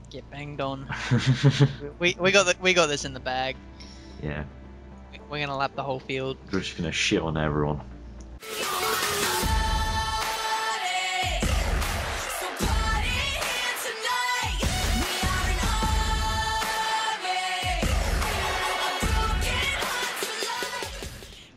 Get banged on. We got this in the bag. Yeah, We're gonna lap the whole field. we're just gonna shit on everyone.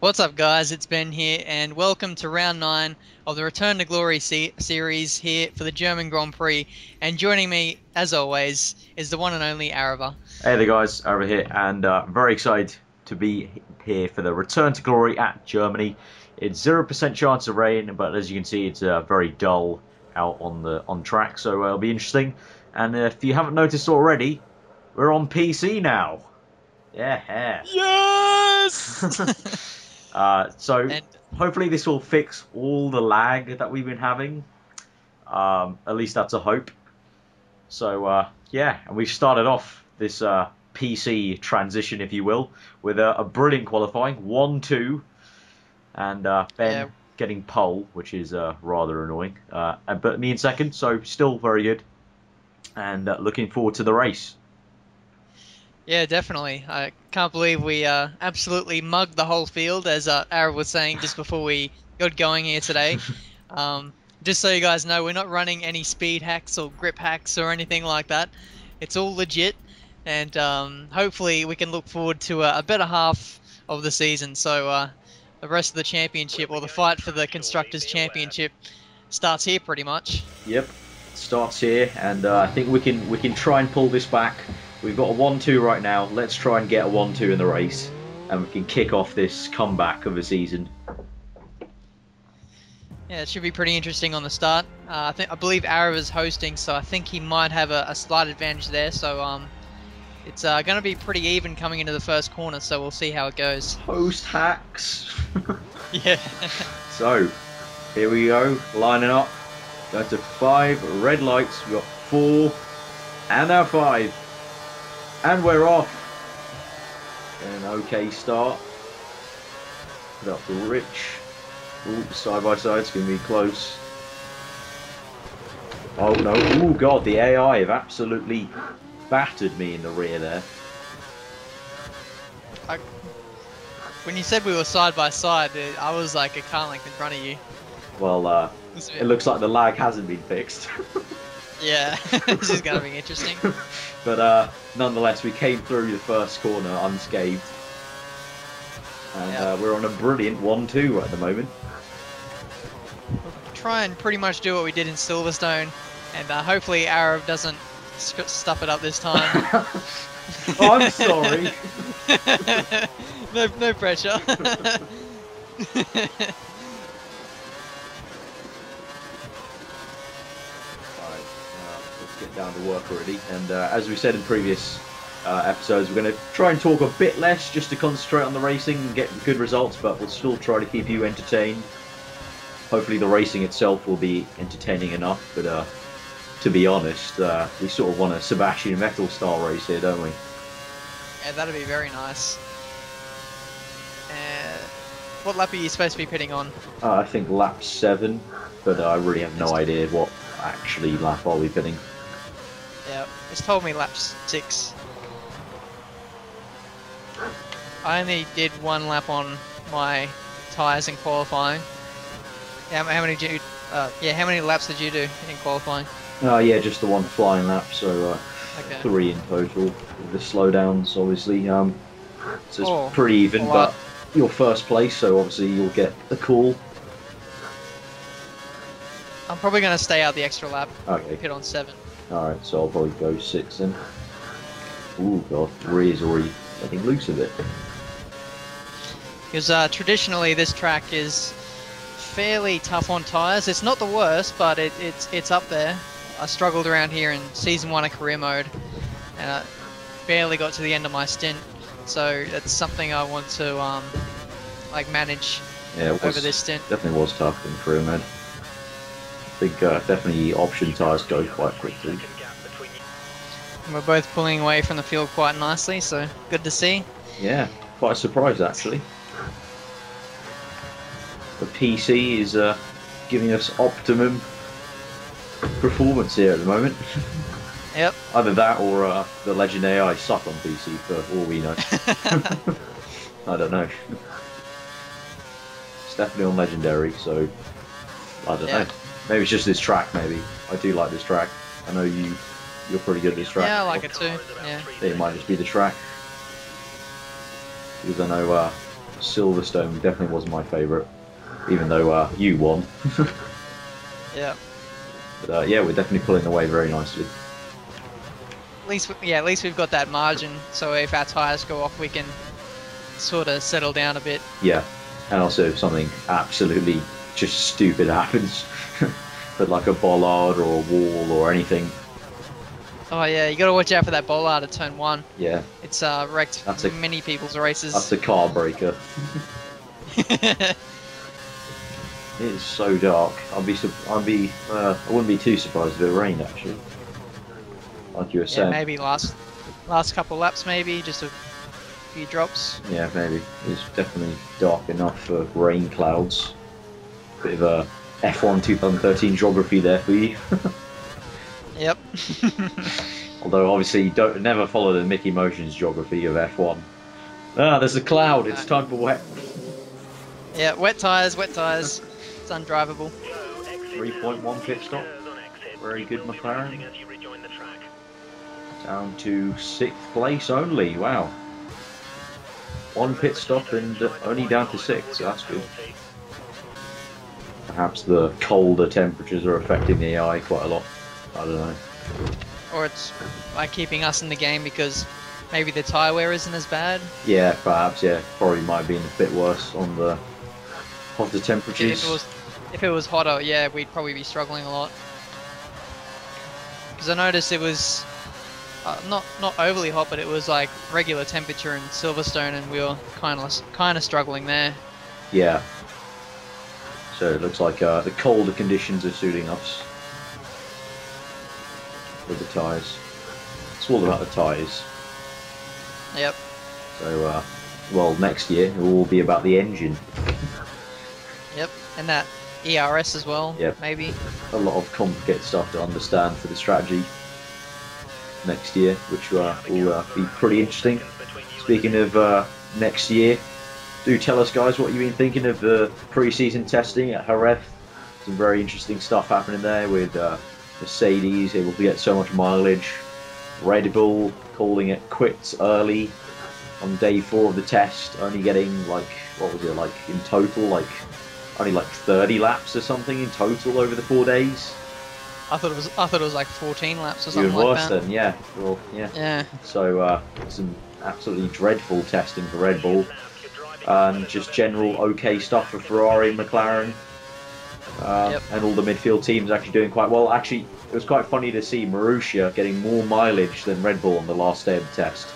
What's up, guys? It's Ben here, and welcome to round 9 of the Return to Glory series here for the German Grand Prix. And joining me, as always, is the one and only Aarava. Hey there, guys, over here, and very excited to be here for the Return to Glory at Germany. It's 0% chance of rain, but as you can see, it's very dull out on track, so it'll be interesting. And if you haven't noticed already, we're on PC now. Yeah. Yes! So hopefully this will fix all the lag that we've been having. At least that's a hope. So yeah, and we've started off this PC transition, if you will, with a brilliant qualifying 1-2, and Ben getting pole, which is rather annoying. But me in second, so still very good, and looking forward to the race. Yeah, definitely. I can't believe we absolutely mugged the whole field, as Aarava was saying just before we got going here today. Just so you guys know, we're not running any speed hacks or grip hacks or anything like that. It's all legit, and hopefully we can look forward to a better half of the season. So the rest of the championship, or the fight for the Constructors' Championship, starts here pretty much. Yep, it starts here, and I think we can try and pull this back. We've got a 1-2 right now. Let's try and get a 1-2 in the race, and we can kick off this comeback of the season. Yeah, it should be pretty interesting on the start. I believe Aarava's hosting, so I think he might have a slight advantage there. So it's going to be pretty even coming into the first corner. So we'll see how it goes. Host hacks. Yeah. So here we go, lining up. Go to 5 red lights. We've got 4, and now 5. And we're off. An okay start. Put up for Rich. Ooh, side by side, it's going to be close. Oh no, oh god, the AI have absolutely battered me in the rear there. When you said we were side by side, I was like a car length in front of you. Well, it looks like the lag hasn't been fixed. Yeah, this is going to be interesting. But nonetheless, we came through the first corner unscathed. And we're on a brilliant 1-2 at the moment. We'll try and pretty much do what we did in Silverstone, and hopefully Aarava doesn't stuff it up this time. I'm sorry. No pressure. Get down to work already, and as we said in previous episodes, we're going to try and talk a bit less just to concentrate on the racing and get good results, but we'll still try to keep you entertained. Hopefully the racing itself will be entertaining enough, but to be honest, we sort of want a Sebastian Vettel style race here, don't we? Yeah, that'd be very nice. What lap are you supposed to be pitting on? I think lap 7, but I really have no idea what actually lap I'll be pitting. Yeah, it's told me lap 6. I only did 1 lap on my tyres in qualifying. How many did you? How many laps did you do in qualifying? Yeah, just the 1 flying lap, so okay. 3 in total. The slowdowns, obviously. So it's pretty even, but you're first place, so obviously you'll get a call. I'm probably going to stay out the extra lap. Okay. Pit on 7. Alright, so I'll probably go 6 then. Ooh god, 3 is already getting loose a bit. Because traditionally this track is fairly tough on tyres. It's not the worst, but it's up there. I struggled around here in Season 1 of Career Mode, and I barely got to the end of my stint. So that's something I want to manage over this stint. Definitely was tough in Career Mode. I think definitely option tyres go quite quickly. And we're both pulling away from the field quite nicely, so good to see. Yeah, quite a surprise actually. The PC is giving us optimum performance here at the moment. Yep. Either that or the Legend AI suck on PC for all we know. I don't know. It's definitely on Legendary, so I don't know. Maybe it's just this track. Maybe I do like this track. I know you're pretty good at this track. Yeah, I like it too. Yeah. It might just be the track because I know Silverstone definitely wasn't my favourite, even though you won. Yeah. But yeah, we're definitely pulling away very nicely. At least we've got that margin, so if our tyres go off, we can sort of settle down a bit. Yeah, and also if something absolutely just stupid happens, but like a bollard or a wall or anything. Oh yeah, you got to watch out for that bollard at turn 1. Yeah, it's wrecked many people's races. That's a car breaker. It is so dark. I wouldn't be too surprised if it rained actually. Like you were saying. Maybe last couple laps, maybe just a few drops. Yeah, maybe. It's definitely dark enough for rain clouds. Bit of a F1 2013 geography there for you. Yep. Although obviously you never follow the Mickey Motions geography of F1. Ah, there's a cloud. It's time for wet. Yeah, wet tyres. It's undrivable. 3.1 pit stop. Very good, McLaren. Down to 6th place only. Wow. 1 pit stop and only down to 6th, so that's good. Perhaps the colder temperatures are affecting the AI quite a lot. I don't know. Or it's like keeping us in the game because maybe the tyre wear isn't as bad. Yeah, perhaps, yeah. Probably might be a bit worse on the hotter temperatures. If it was hotter, yeah, we'd probably be struggling a lot. Because I noticed it was not overly hot, but it was like regular temperature in Silverstone, and we were kind of struggling there. Yeah. So it looks like the colder conditions are suiting us with the tyres. It's all about the tyres. Yep. So, well, next year it will all be about the engine. Yep, and that ERS as well. Yep. Maybe. A lot of complicated stuff to understand for the strategy next year, which will be pretty interesting. Speaking of next year, do tell us, guys, what you've been thinking of the pre-season testing at Jerez. Some very interesting stuff happening there with Mercedes able to get so much mileage. Red Bull calling it quits early on day 4 of the test, only getting like, what was it, like in total, like only like 30 laps or something in total over the 4 days. I thought it was like 14 laps or something Even worse like that. then, yeah. Well, yeah. Yeah. So some absolutely dreadful testing for Red Bull. Just general okay stuff for Ferrari and McLaren. And all the midfield teams actually doing quite well. Actually, it was quite funny to see Marussia getting more mileage than Red Bull on the last day of the test.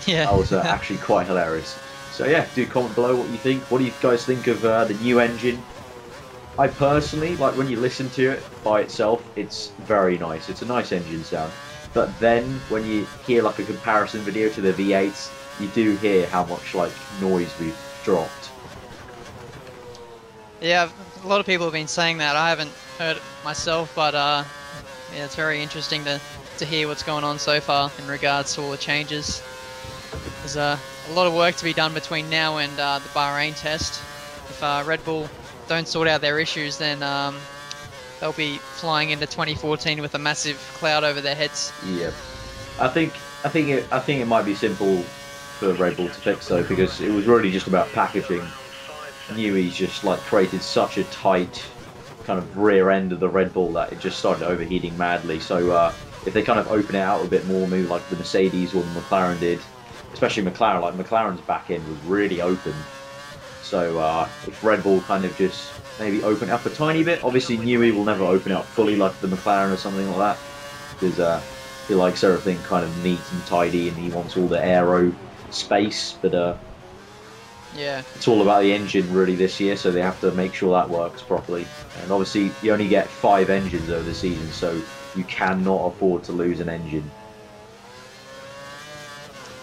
Yeah. That was actually quite hilarious. So yeah, do comment below what you think. What do you guys think of the new engine? I personally, like when you listen to it by itself, it's very nice. It's a nice engine sound. But then when you hear like a comparison video to the V8s, you do hear how much like noise we've dropped. Yeah, a lot of people have been saying that. I haven't heard it myself, but yeah, it's very interesting to hear what's going on so far in regards to all the changes. There's a lot of work to be done between now and the Bahrain test. If Red Bull don't sort out their issues, then they'll be flying into 2014 with a massive cloud over their heads. Yeah, I think it might be simple for Red Bull to fix though, because it was really just about packaging. Newey's just like created such a tight kind of rear end of the Red Bull that it just started overheating madly. So if they kind of open it out a bit more, maybe like the Mercedes or the McLaren did, especially McLaren, like McLaren's back end was really open. So if Red Bull kind of just maybe open it up a tiny bit, obviously Newey will never open it up fully like the McLaren or something like that, because he likes everything kind of neat and tidy and he wants all the aero space, but yeah, it's all about the engine really this year, so they have to make sure that works properly. And obviously you only get 5 engines over the season, so you cannot afford to lose an engine.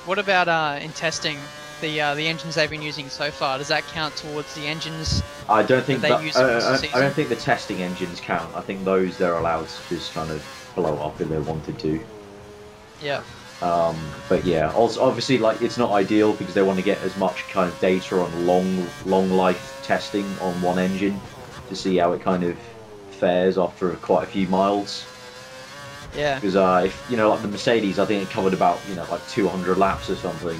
What about in testing the engines they've been using so far? Does that count towards the engines? I don't think that they use I don't think the testing engines count. I think those they're allowed to just kind of blow up if they wanted to. Yeah. But yeah, also obviously like it's not ideal because they want to get as much kind of data on long life testing on one engine to see how it kind of fares after quite a few miles. Yeah. Because if you know, like the Mercedes, I think it covered about like 200 laps or something.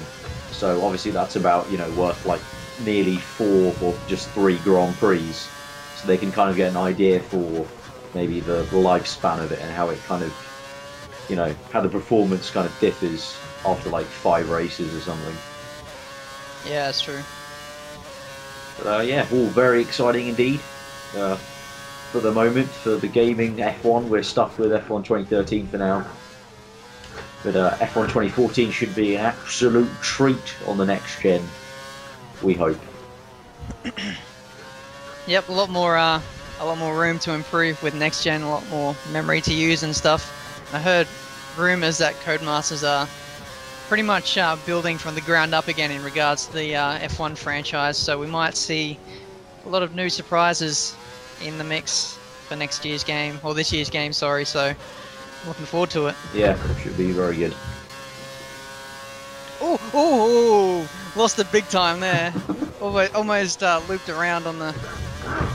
So obviously that's about worth like nearly 4 or just 3 Grand Prix. So they can kind of get an idea for maybe the lifespan of it and how it kind of how the performance kind of differs after like 5 races or something. Yeah, that's true. Yeah, all very exciting indeed. For the moment, for the gaming F1, we're stuck with F1 2013 for now. But F1 2014 should be an absolute treat on the next gen. We hope. Yep, a lot more room to improve with next gen, a lot more memory to use and stuff. I heard rumors that Codemasters are pretty much building from the ground up again in regards to the F1 franchise, so we might see a lot of new surprises in the mix for next year's game, or this year's game, sorry, so looking forward to it. Yeah, should be very good. Oh, lost it big time there. almost looped around on the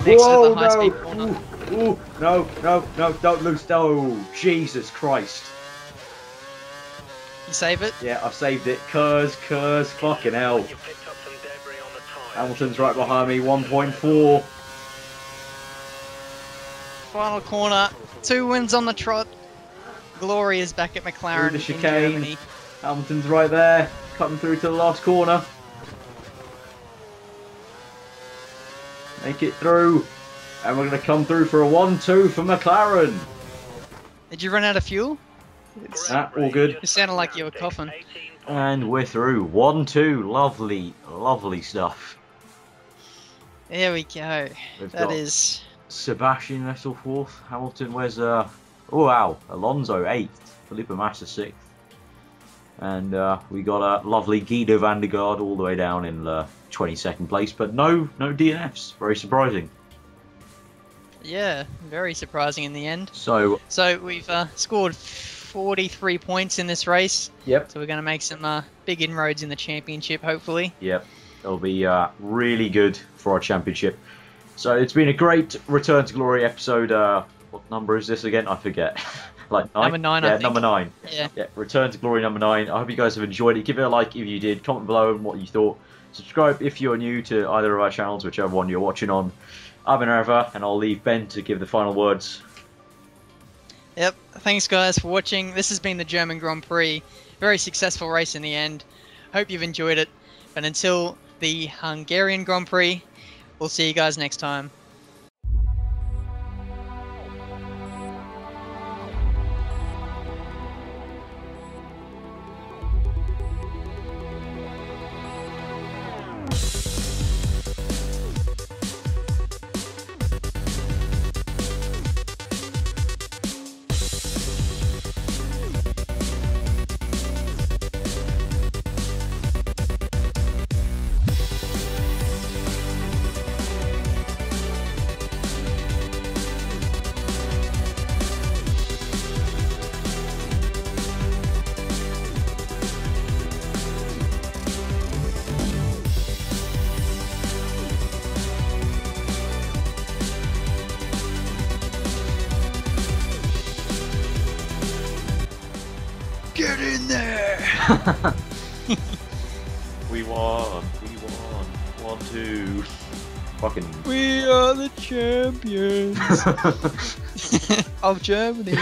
next to the high-speed corner. Ooh, no, don't lose. Oh, Jesus Christ. You save it? Yeah, I've saved it. Cuz, fucking hell. Hamilton's right behind me, 1.4. Final corner, 2 wins on the trot. Glory is back at McLaren Through the in chicane. Germany. Hamilton's right there, cutting through to the last corner. Make it through. And we're going to come through for a 1-2 for McLaren. Did you run out of fuel? All good. It sounded like you were coughing. And we're through. 1-2. Lovely stuff. There we go. That is... Sebastian Vettel 4th. Hamilton, where's... Oh, wow. Alonso 8th. Felipe Massa 6th. And we got a lovely Guido van der Garde all the way down in 22nd place. But no DNFs. Very surprising. Yeah, very surprising in the end. So we've scored 43 points in this race. Yep. So we're going to make some big inroads in the championship, hopefully. Yep. It'll be really good for our championship. So it's been a great Return to Glory episode. What number is this again? I forget. Like 9? Number 9, yeah, I think. Number 9. Yeah. Return to Glory number 9. I hope you guys have enjoyed it. Give it a like if you did. Comment below on what you thought. Subscribe if you're new to either of our channels, whichever one you're watching on. I'm aarava, and I'll leave Ben to give the final words. Yep. Thanks, guys, for watching. This has been the German Grand Prix. Very successful race in the end. Hope you've enjoyed it. But until the Hungarian Grand Prix, we'll see you guys next time. Get in there! We won. 1-2. Fucking. We are the champions of Germany.